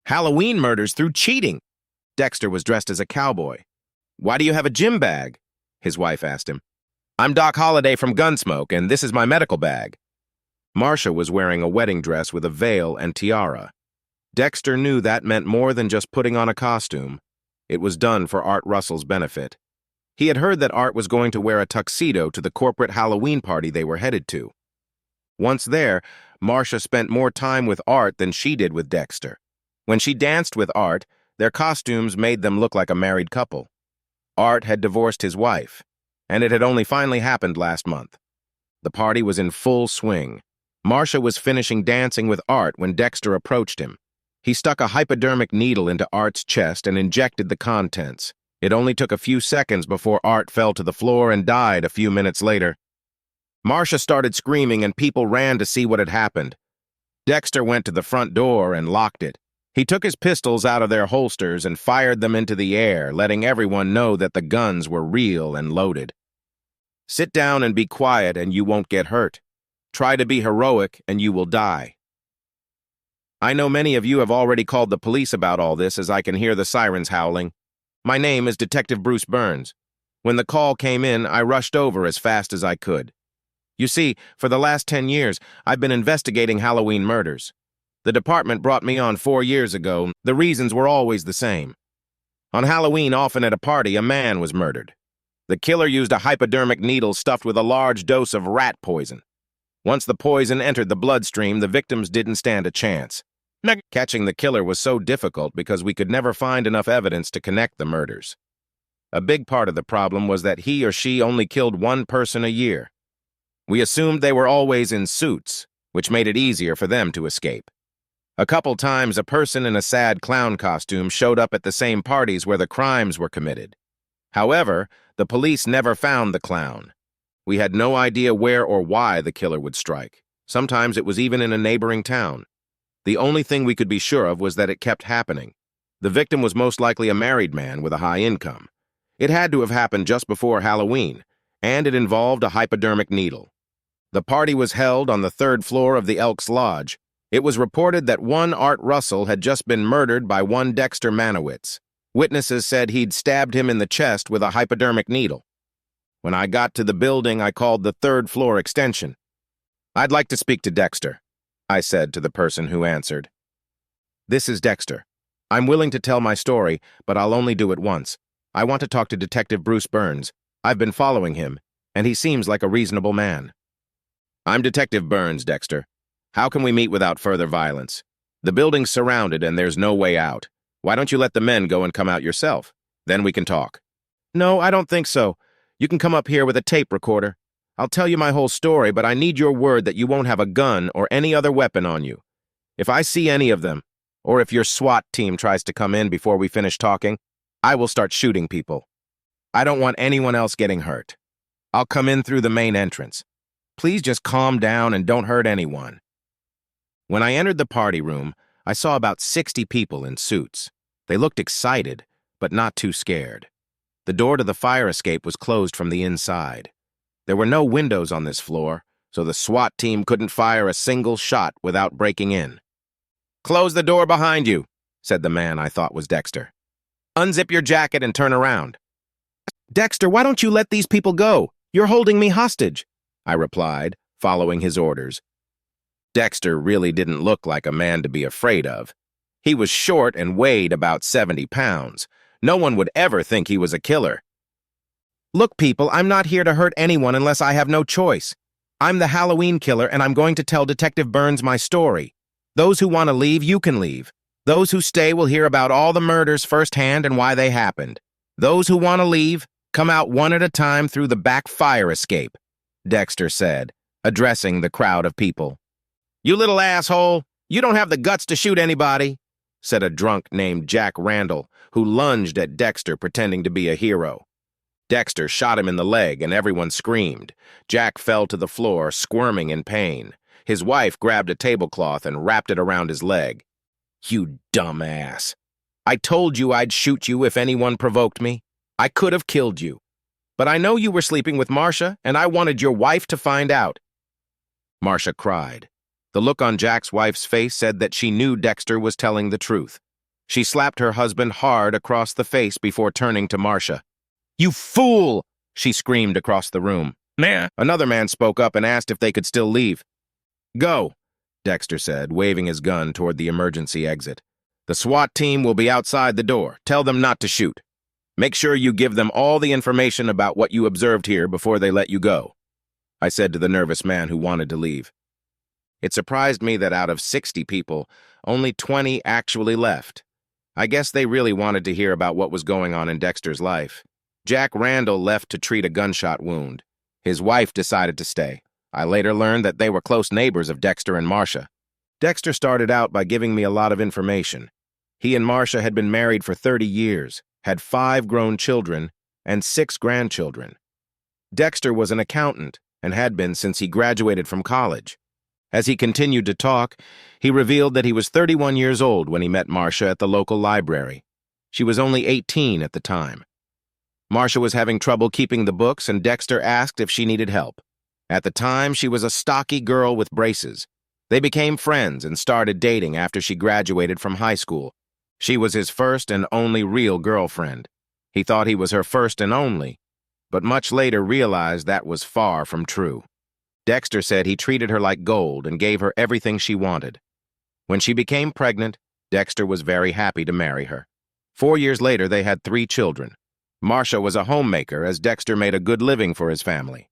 Halloween murders through cheating. Dexter was dressed as a cowboy. Why do you have a gym bag? His wife asked him. I'm Doc Holliday from Gunsmoke, and this is my medical bag. Marcia was wearing a wedding dress with a veil and tiara. Dexter knew that meant more than just putting on a costume. It was done for Art Russell's benefit. He had heard that Art was going to wear a tuxedo to the corporate Halloween party they were headed to. Once there, Marcia spent more time with Art than she did with Dexter. When she danced with Art, their costumes made them look like a married couple. Art had divorced his wife, and it had only finally happened last month. The party was in full swing. Marcia was finishing dancing with Art when Dexter approached him. He stuck a hypodermic needle into Art's chest and injected the contents. It only took a few seconds before Art fell to the floor and died a few minutes later. Marcia started screaming and people ran to see what had happened. Dexter went to the front door and locked it. He took his pistols out of their holsters and fired them into the air, letting everyone know that the guns were real and loaded. Sit down and be quiet and you won't get hurt. Try to be heroic and you will die. I know many of you have already called the police about all this as I can hear the sirens howling. My name is Detective Bruce Burns. When the call came in, I rushed over as fast as I could. You see, for the last 10 years, I've been investigating Halloween murders. The department brought me on 4 years ago. The reasons were always the same. On Halloween, often at a party, a man was murdered. The killer used a hypodermic needle stuffed with a large dose of rat poison. Once the poison entered the bloodstream, the victims didn't stand a chance. Catching the killer was so difficult because we could never find enough evidence to connect the murders. A big part of the problem was that he or she only killed one person a year. We assumed they were always in suits, which made it easier for them to escape. A couple times, a person in a sad clown costume showed up at the same parties where the crimes were committed. However, the police never found the clown. We had no idea where or why the killer would strike. Sometimes it was even in a neighboring town. The only thing we could be sure of was that it kept happening. The victim was most likely a married man with a high income. It had to have happened just before Halloween, and it involved a hypodermic needle. The party was held on the 3rd floor of the Elks Lodge. It was reported that one Art Russell had just been murdered by one Dexter Manowitz. Witnesses said he'd stabbed him in the chest with a hypodermic needle. When I got to the building, I called the 3rd floor extension. I'd like to speak to Dexter, I said to the person who answered. This is Dexter. I'm willing to tell my story, but I'll only do it once. I want to talk to Detective Bruce Burns. I've been following him, and he seems like a reasonable man. I'm Detective Burns, Dexter. How can we meet without further violence? The building's surrounded and there's no way out. Why don't you let the men go and come out yourself? Then we can talk. No, I don't think so. You can come up here with a tape recorder. I'll tell you my whole story, but I need your word that you won't have a gun or any other weapon on you. If I see any of them, or if your SWAT team tries to come in before we finish talking, I will start shooting people. I don't want anyone else getting hurt. I'll come in through the main entrance. Please just calm down and don't hurt anyone. When I entered the party room, I saw about 60 people in suits. They looked excited, but not too scared. The door to the fire escape was closed from the inside. There were no windows on this floor, so the SWAT team couldn't fire a single shot without breaking in. Close the door behind you, said the man I thought was Dexter. Unzip your jacket and turn around. Dexter, why don't you let these people go? You're holding me hostage, I replied, following his orders. Dexter really didn't look like a man to be afraid of. He was short and weighed about 70 pounds. No one would ever think he was a killer. Look, people, I'm not here to hurt anyone unless I have no choice. I'm the Halloween killer, and I'm going to tell Detective Burns my story. Those who want to leave, you can leave. Those who stay will hear about all the murders firsthand and why they happened. Those who want to leave, come out one at a time through the back fire escape, Dexter said, addressing the crowd of people. You little asshole, you don't have the guts to shoot anybody, said a drunk named Jack Randall, who lunged at Dexter pretending to be a hero. Dexter shot him in the leg and everyone screamed. Jack fell to the floor, squirming in pain. His wife grabbed a tablecloth and wrapped it around his leg. You dumbass. I told you I'd shoot you if anyone provoked me. I could have killed you. But I know you were sleeping with Marcia, and I wanted your wife to find out. Marcia cried. The look on Jack's wife's face said that she knew Dexter was telling the truth. She slapped her husband hard across the face before turning to Marcia. "You fool!" she screamed across the room. "Nah." Another man spoke up and asked if they could still leave. "Go," Dexter said, waving his gun toward the emergency exit. "The SWAT team will be outside the door. Tell them not to shoot. Make sure you give them all the information about what you observed here before they let you go," I said to the nervous man who wanted to leave. It surprised me that out of 60 people, only 20 actually left. I guess they really wanted to hear about what was going on in Dexter's life. Jack Randall left to treat a gunshot wound. His wife decided to stay. I later learned that they were close neighbors of Dexter and Marcia. Dexter started out by giving me a lot of information. He and Marcia had been married for 30 years, had 5 grown children, and 6 grandchildren. Dexter was an accountant and had been since he graduated from college. As he continued to talk, he revealed that he was 31 years old when he met Marcia at the local library. She was only 18 at the time. Marcia was having trouble keeping the books, and Dexter asked if she needed help. At the time, she was a stocky girl with braces. They became friends and started dating after she graduated from high school. She was his first and only real girlfriend. He thought he was her first and only, but much later realized that was far from true. Dexter said he treated her like gold and gave her everything she wanted. When she became pregnant, Dexter was very happy to marry her. 4 years later, they had 3 children. Marcia was a homemaker, as Dexter made a good living for his family.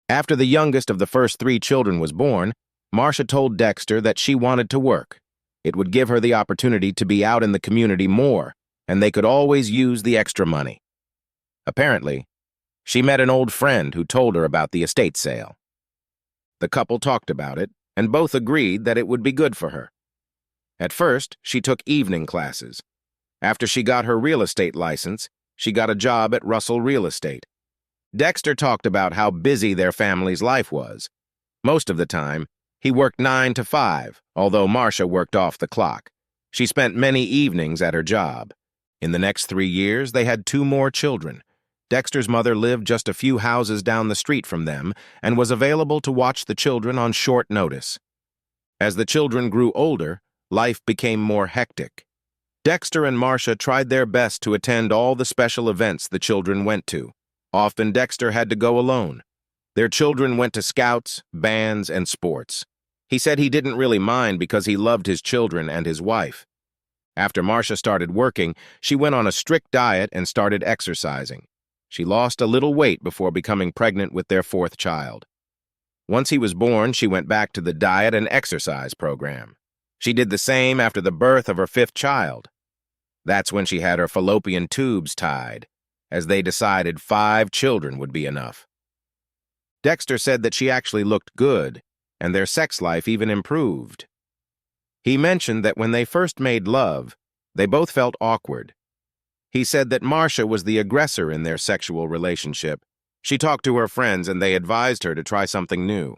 After the youngest of the first 3 children was born, Marcia told Dexter that she wanted to work. It would give her the opportunity to be out in the community more, and they could always use the extra money. Apparently, she met an old friend who told her about the estate sale. The couple talked about it, and both agreed that it would be good for her. At first, she took evening classes. After she got her real estate license, she got a job at Russell Real Estate. Dexter talked about how busy their family's life was. Most of the time, he worked 9 to 5, although Marcia worked off the clock. She spent many evenings at her job. In the next 3 years, they had 2 more children. Dexter's mother lived just a few houses down the street from them and was available to watch the children on short notice. As the children grew older, life became more hectic. Dexter and Marcia tried their best to attend all the special events the children went to. Often Dexter had to go alone. Their children went to scouts, bands, and sports. He said he didn't really mind because he loved his children and his wife. After Marcia started working, she went on a strict diet and started exercising. She lost a little weight before becoming pregnant with their 4th child. Once he was born, she went back to the diet and exercise program. She did the same after the birth of her 5th child. That's when she had her fallopian tubes tied, as they decided 5 children would be enough. Dexter said that she actually looked good, and their sex life even improved. He mentioned that when they first made love, they both felt awkward. He said that Marcia was the aggressor in their sexual relationship. She talked to her friends and they advised her to try something new.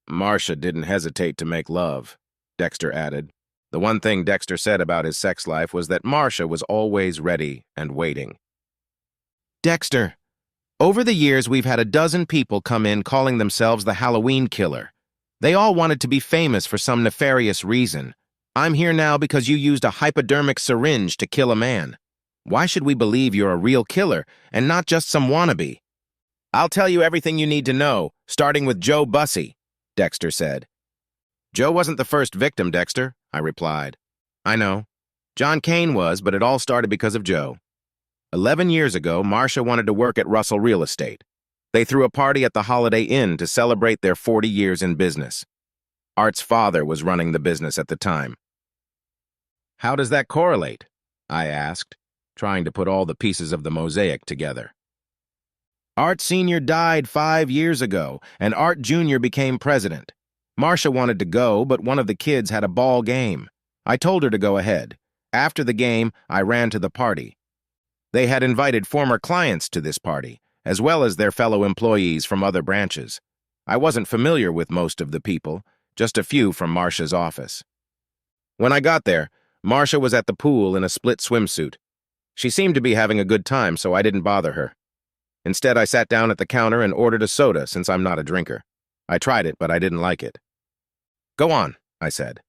Marcia didn't hesitate to make love, Dexter added. The one thing Dexter said about his sex life was that Marcia was always ready and waiting. "Dexter, over the years we've had a dozen people come in calling themselves the Halloween Killer. They all wanted to be famous for some nefarious reason. I'm here now because you used a hypodermic syringe to kill a man. Why should we believe you're a real killer and not just some wannabe?" "I'll tell you everything you need to know, starting with Joe Bussey," Dexter said. "Joe wasn't the first victim, Dexter," I replied. "I know. John Kane was, but it all started because of Joe. 11 years ago, Marcia wanted to work at Russell Real Estate. They threw a party at the Holiday Inn to celebrate their 40 years in business. Art's father was running the business at the time." "How does that correlate?" I asked, trying to put all the pieces of the mosaic together. "Art Sr. died 5 years ago, and Art Jr. became president. Marcia wanted to go, but one of the kids had a ball game. I told her to go ahead. After the game, I ran to the party. They had invited former clients to this party, as well as their fellow employees from other branches. I wasn't familiar with most of the people, just a few from Marcia's office. When I got there, Marcia was at the pool in a split swimsuit. She seemed to be having a good time, so I didn't bother her. Instead, I sat down at the counter and ordered a soda since I'm not a drinker. I tried it, but I didn't like it. "Go on," I said.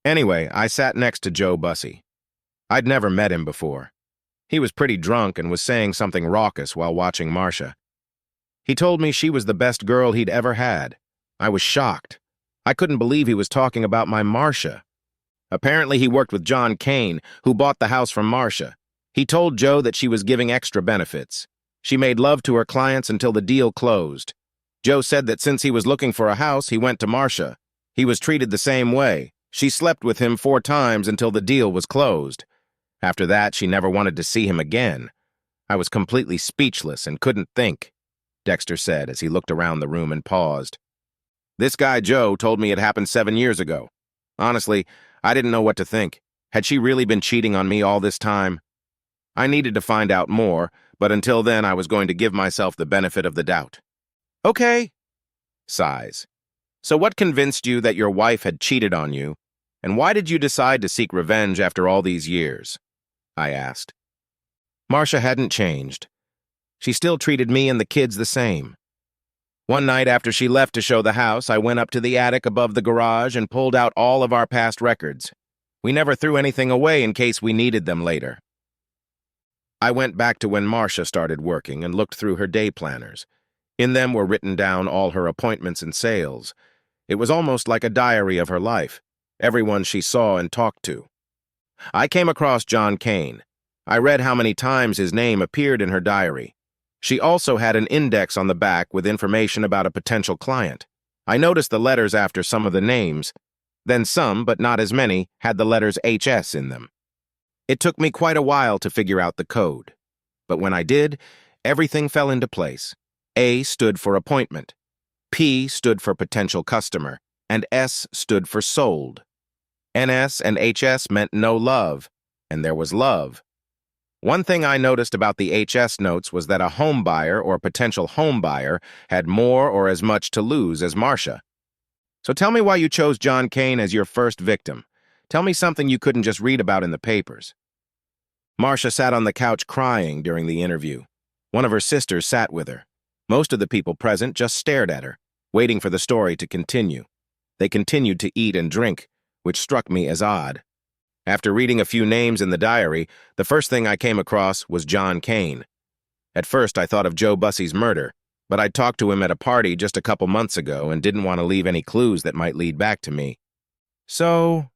Anyway, I sat next to Joe Bussey. I'd never met him before. He was pretty drunk and was saying something raucous while watching Marcia. He told me she was the best girl he'd ever had. I was shocked. I couldn't believe he was talking about my Marcia. Apparently he worked with John Kane, who bought the house from Marcia. He told Joe that she was giving extra benefits. She made love to her clients until the deal closed. Joe said that since he was looking for a house, he went to Marcia. He was treated the same way. She slept with him 4 times until the deal was closed. After that, she never wanted to see him again. I was completely speechless and couldn't think, Dexter said as he looked around the room and paused. This guy, Joe, told me it happened 7 years ago. Honestly, I didn't know what to think. Had she really been cheating on me all this time? I needed to find out more, but until then I was going to give myself the benefit of the doubt. Okay. Sighs. So what convinced you that your wife had cheated on you, and why did you decide to seek revenge after all these years? I asked. Marcia hadn't changed. She still treated me and the kids the same. One night after she left to show the house, I went up to the attic above the garage and pulled out all of our past records. We never threw anything away in case we needed them later. I went back to when Marcia started working and looked through her day planners. In them were written down all her appointments and sales. It was almost like a diary of her life, everyone she saw and talked to. I came across John Kane. I read how many times his name appeared in her diary. She also had an index on the back with information about a potential client. I noticed the letters after some of the names. Then some, but not as many, had the letters HS in them. It took me quite a while to figure out the code. But when I did, everything fell into place. A stood for appointment. P stood for potential customer. And S stood for sold. NS and HS meant no love, and there was love. One thing I noticed about the HS notes was that a home buyer or potential home buyer had more or as much to lose as Marcia. So tell me why you chose John Kane as your first victim. Tell me something you couldn't just read about in the papers. Marcia sat on the couch crying during the interview. One of her sisters sat with her. Most of the people present just stared at her, waiting for the story to continue. They continued to eat and drink, which struck me as odd. After reading a few names in the diary, the first thing I came across was John Kane. At first, I thought of Joe Bussey's murder, but I'd talked to him at a party just a couple months ago and didn't want to leave any clues that might lead back to me. So,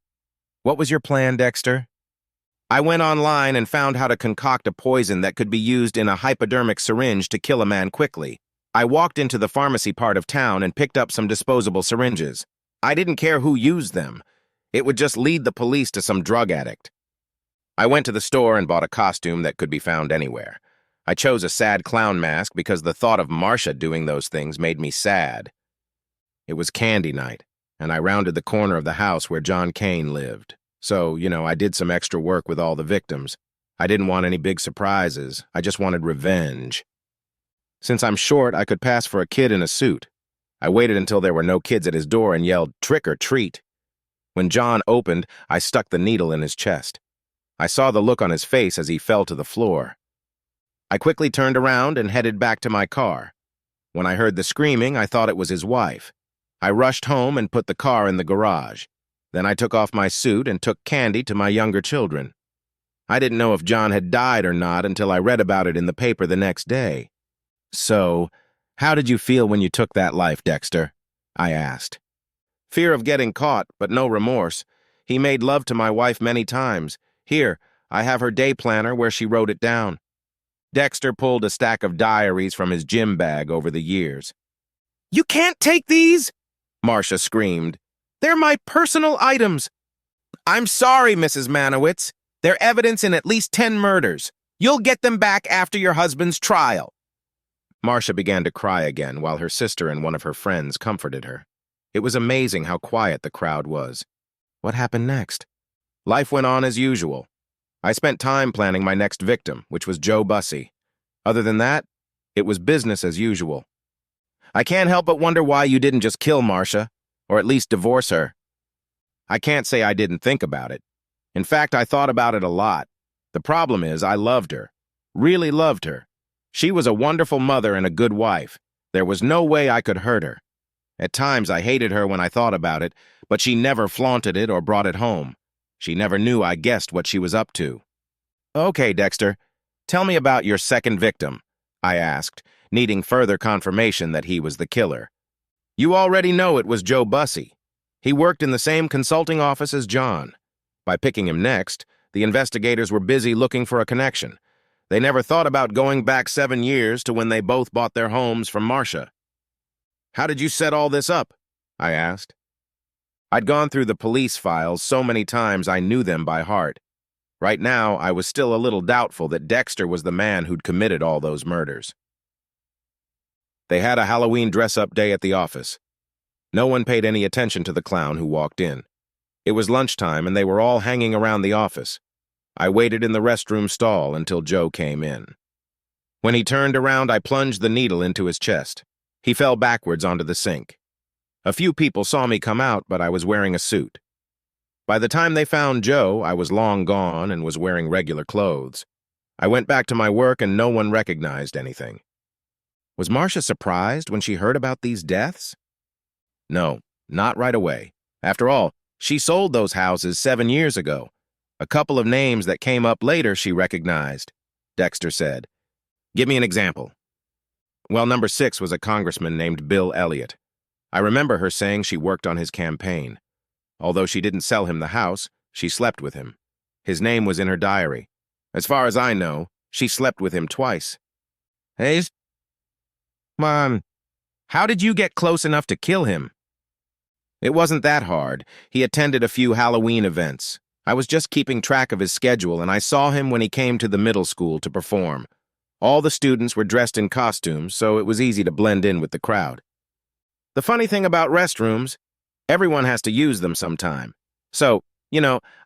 what was your plan, Dexter? I went online and found how to concoct a poison that could be used in a hypodermic syringe to kill a man quickly. I walked into the pharmacy part of town and picked up some disposable syringes. I didn't care who used them. It would just lead the police to some drug addict. I went to the store and bought a costume that could be found anywhere. I chose a sad clown mask because the thought of Marcia doing those things made me sad. It was candy night, and I rounded the corner of the house where John Kane lived. So, I did some extra work with all the victims. I didn't want any big surprises. I just wanted revenge. Since I'm short, I could pass for a kid in a suit. I waited until there were no kids at his door and yelled, "Trick or treat." When John opened, I stuck the needle in his chest. I saw the look on his face as he fell to the floor. I quickly turned around and headed back to my car. When I heard the screaming, I thought it was his wife. I rushed home and put the car in the garage. Then I took off my suit and took candy to my younger children. I didn't know if John had died or not until I read about it in the paper the next day. So, how did you feel when you took that life, Dexter? I asked. Fear of getting caught, but no remorse. He made love to my wife many times. Here, I have her day planner where she wrote it down. Dexter pulled a stack of diaries from his gym bag over the years. "You can't take these!" Marcia screamed. "They're my personal items." "I'm sorry, Mrs. Manowitz. They're evidence in at least 10 murders. You'll get them back after your husband's trial." Marcia began to cry again while her sister and one of her friends comforted her. It was amazing how quiet the crowd was. What happened next? Life went on as usual. I spent time planning my next victim, which was Joe Bussey. Other than that, it was business as usual. I can't help but wonder why you didn't just kill Marcia, or at least divorce her. I can't say I didn't think about it. In fact, I thought about it a lot. The problem is I loved her, really loved her. She was a wonderful mother and a good wife. There was no way I could hurt her. At times, I hated her when I thought about it, but she never flaunted it or brought it home. She never knew I guessed what she was up to. "Okay, Dexter, tell me about your second victim," I asked, needing further confirmation that he was the killer. "You already know it was Joe Bussey. He worked in the same consulting office as John. By picking him next, the investigators were busy looking for a connection. They never thought about going back 7 years to when they both bought their homes from Marcia." "How did you set all this up?" I asked. I'd gone through the police files so many times I knew them by heart. Right now, I was still a little doubtful that Dexter was the man who'd committed all those murders. They had a Halloween dress-up day at the office. No one paid any attention to the clown who walked in. It was lunchtime and they were all hanging around the office. I waited in the restroom stall until Joe came in. When he turned around, I plunged the needle into his chest. He fell backwards onto the sink. A few people saw me come out, but I was wearing a suit. By the time they found Joe, I was long gone and was wearing regular clothes. I went back to my work and no one recognized anything. Was Marcia surprised when she heard about these deaths? No, not right away. After all, she sold those houses 7 years ago. A couple of names that came up later she recognized, Dexter said. "Give me an example." Well, number 6 was a congressman named Bill Elliott. I remember her saying she worked on his campaign. Although she didn't sell him the house, she slept with him. His name was in her diary. As far as I know, she slept with him twice. "Hey, Mom, how did you get close enough to kill him?" "It wasn't that hard. He attended a few Halloween events. I was just keeping track of his schedule, and I saw him when he came to the middle school to perform. All the students were dressed in costumes, so it was easy to blend in with the crowd. The funny thing about restrooms, everyone has to use them sometime. So,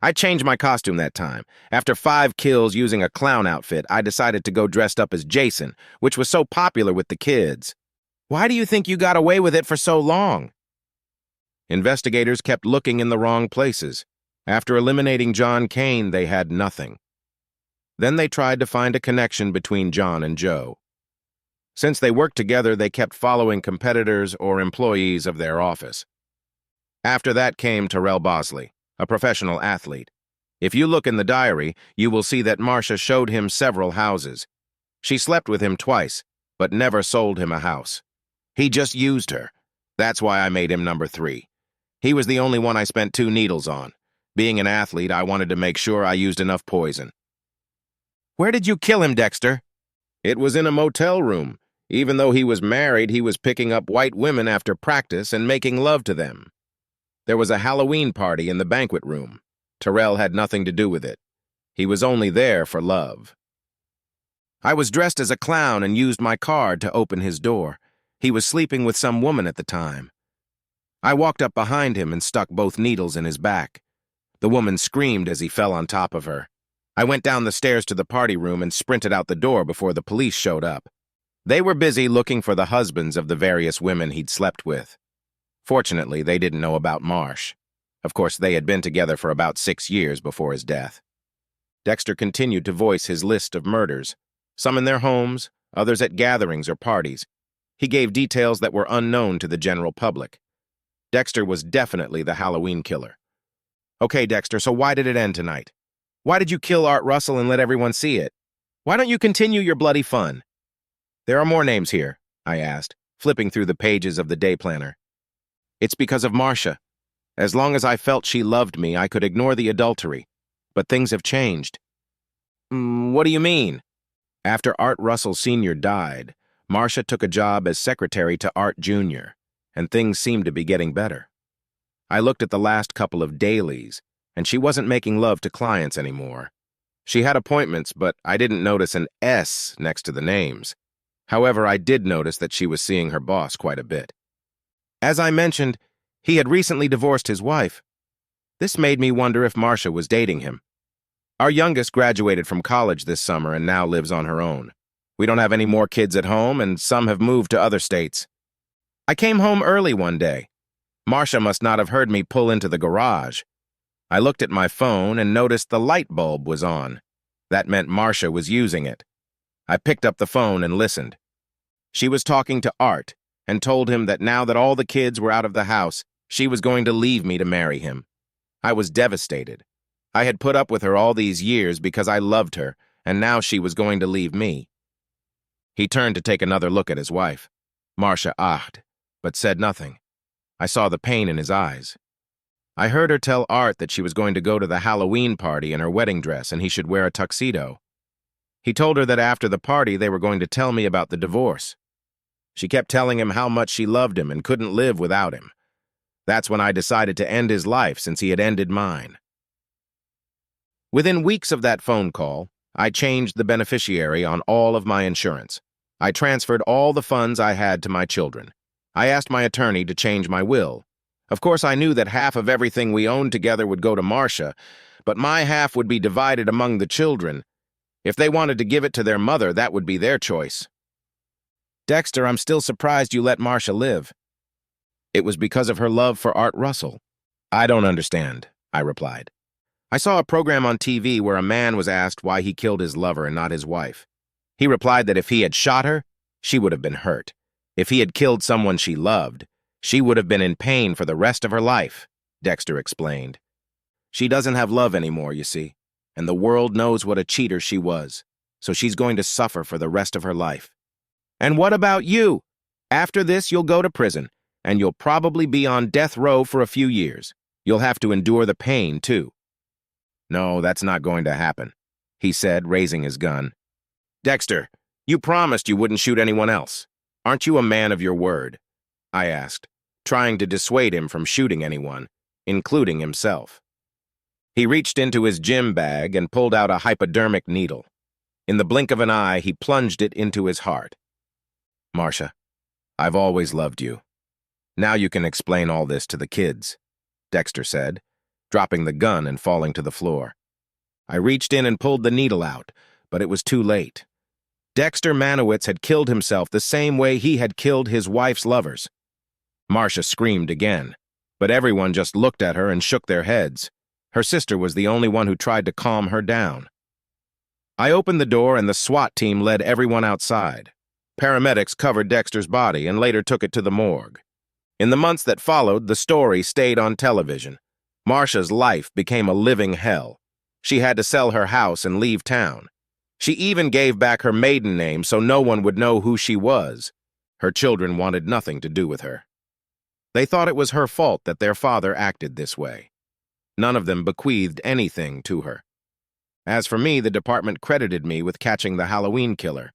I changed my costume that time. After 5 kills using a clown outfit, I decided to go dressed up as Jason, which was so popular with the kids. Why do you think you got away with it for so long?" Investigators kept looking in the wrong places. After eliminating John Kane, they had nothing. Then they tried to find a connection between John and Joe. Since they worked together, they kept following competitors or employees of their office. After that came Terrell Bosley, a professional athlete. If you look in the diary, you will see that Marcia showed him several houses. She slept with him twice, but never sold him a house. He just used her. That's why I made him number 3. He was the only one I spent 2 needles on. Being an athlete, I wanted to make sure I used enough poison. "Where did you kill him, Dexter?" "It was in a motel room. Even though he was married, he was picking up white women after practice and making love to them. There was a Halloween party in the banquet room. Terrell had nothing to do with it. He was only there for love. I was dressed as a clown and used my card to open his door. He was sleeping with some woman at the time. I walked up behind him and stuck both needles in his back. The woman screamed as he fell on top of her. I went down the stairs to the party room and sprinted out the door before the police showed up. They were busy looking for the husbands of the various women he'd slept with. Fortunately, they didn't know about Marsh. Of course, they had been together for about 6 years before his death. Dexter continued to voice his list of murders, some in their homes, others at gatherings or parties. He gave details that were unknown to the general public. Dexter was definitely the Halloween killer. "Okay, Dexter, so why did it end tonight? Why did you kill Art Russell and let everyone see it? Why don't you continue your bloody fun?" "There are more names here," I asked, flipping through the pages of the day planner. "It's because of Marcia. As long as I felt she loved me, I could ignore the adultery. But things have changed." What do you mean?" "After Art Russell Sr. died, Marcia took a job as secretary to Art Jr., and things seemed to be getting better. I looked at the last couple of dailies, and she wasn't making love to clients anymore. She had appointments, but I didn't notice an S next to the names. However, I did notice that she was seeing her boss quite a bit. As I mentioned, he had recently divorced his wife. This made me wonder if Marcia was dating him. Our youngest graduated from college this summer and now lives on her own. We don't have any more kids at home, and some have moved to other states. I came home early one day. Marcia must not have heard me pull into the garage. I looked at my phone and noticed the light bulb was on. That meant Marcia was using it. I picked up the phone and listened. She was talking to Art and told him that now that all the kids were out of the house, she was going to leave me to marry him. I was devastated. I had put up with her all these years because I loved her, and now she was going to leave me. He turned to take another look at his wife. Marcia ahed, but said nothing. I saw the pain in his eyes. I heard her tell Art that she was going to go to the Halloween party in her wedding dress and he should wear a tuxedo. He told her that after the party they were going to tell me about the divorce. She kept telling him how much she loved him and couldn't live without him. That's when I decided to end his life since he had ended mine. Within weeks of that phone call, I changed the beneficiary on all of my insurance. I transferred all the funds I had to my children. I asked my attorney to change my will. Of course, I knew that half of everything we owned together would go to Marcia, but my half would be divided among the children. If they wanted to give it to their mother, that would be their choice. Dexter, I'm still surprised you let Marcia live. It was because of her love for Art Russell. I don't understand, I replied. I saw a program on TV where a man was asked why he killed his lover and not his wife. He replied that if he had shot her, she would have been hurt. If he had killed someone she loved, she would have been in pain for the rest of her life, Dexter explained. She doesn't have love anymore, you see, and the world knows what a cheater she was, so she's going to suffer for the rest of her life. And what about you? After this, you'll go to prison, and you'll probably be on death row for a few years. You'll have to endure the pain, too. No, that's not going to happen, he said, raising his gun. Dexter, you promised you wouldn't shoot anyone else. Aren't you a man of your word? I asked, trying to dissuade him from shooting anyone, including himself. He reached into his gym bag and pulled out a hypodermic needle. In the blink of an eye, he plunged it into his heart. Marcia, I've always loved you. Now you can explain all this to the kids, Dexter said, dropping the gun and falling to the floor. I reached in and pulled the needle out, but it was too late. Dexter Manowitz had killed himself the same way he had killed his wife's lovers. Marcia screamed again, but everyone just looked at her and shook their heads. Her sister was the only one who tried to calm her down. I opened the door and the SWAT team led everyone outside. Paramedics covered Dexter's body and later took it to the morgue. In the months that followed, the story stayed on television. Marcia's life became a living hell. She had to sell her house and leave town. She even gave back her maiden name so no one would know who she was. Her children wanted nothing to do with her. They thought it was her fault that their father acted this way. None of them bequeathed anything to her. As for me, the department credited me with catching the Halloween killer.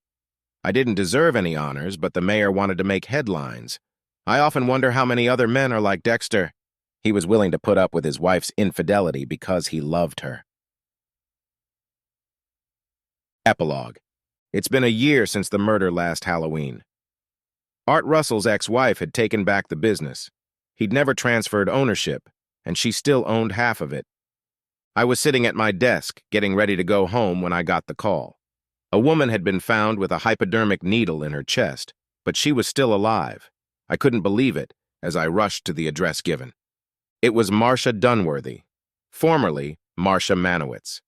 I didn't deserve any honors, but the mayor wanted to make headlines. I often wonder how many other men are like Dexter. He was willing to put up with his wife's infidelity because he loved her. Epilogue. It's been a year since the murder last Halloween. Art Russell's ex-wife had taken back the business. He'd never transferred ownership, and she still owned half of it. I was sitting at my desk, getting ready to go home when I got the call. A woman had been found with a hypodermic needle in her chest, but she was still alive. I couldn't believe it as I rushed to the address given. It was Marcia Dunworthy, formerly Marcia Manowitz.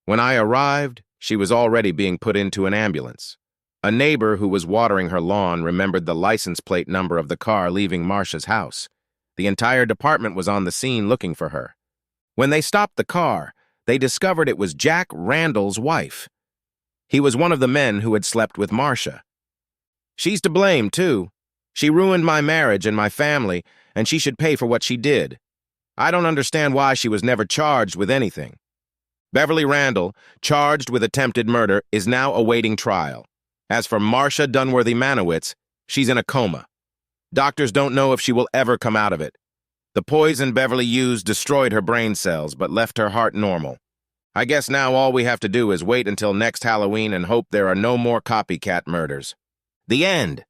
When I arrived, she was already being put into an ambulance. A neighbor who was watering her lawn remembered the license plate number of the car leaving Marcia's house. The entire department was on the scene looking for her. When they stopped the car, they discovered it was Jack Randall's wife. He was one of the men who had slept with Marcia. She's to blame, too. She ruined my marriage and my family, and she should pay for what she did. I don't understand why she was never charged with anything. Beverly Randall, charged with attempted murder, is now awaiting trial. As for Marcia Dunworthy Manowitz, she's in a coma. Doctors don't know if she will ever come out of it. The poison Beverly used destroyed her brain cells, but left her heart normal. I guess now all we have to do is wait until next Halloween and hope there are no more copycat murders. The end.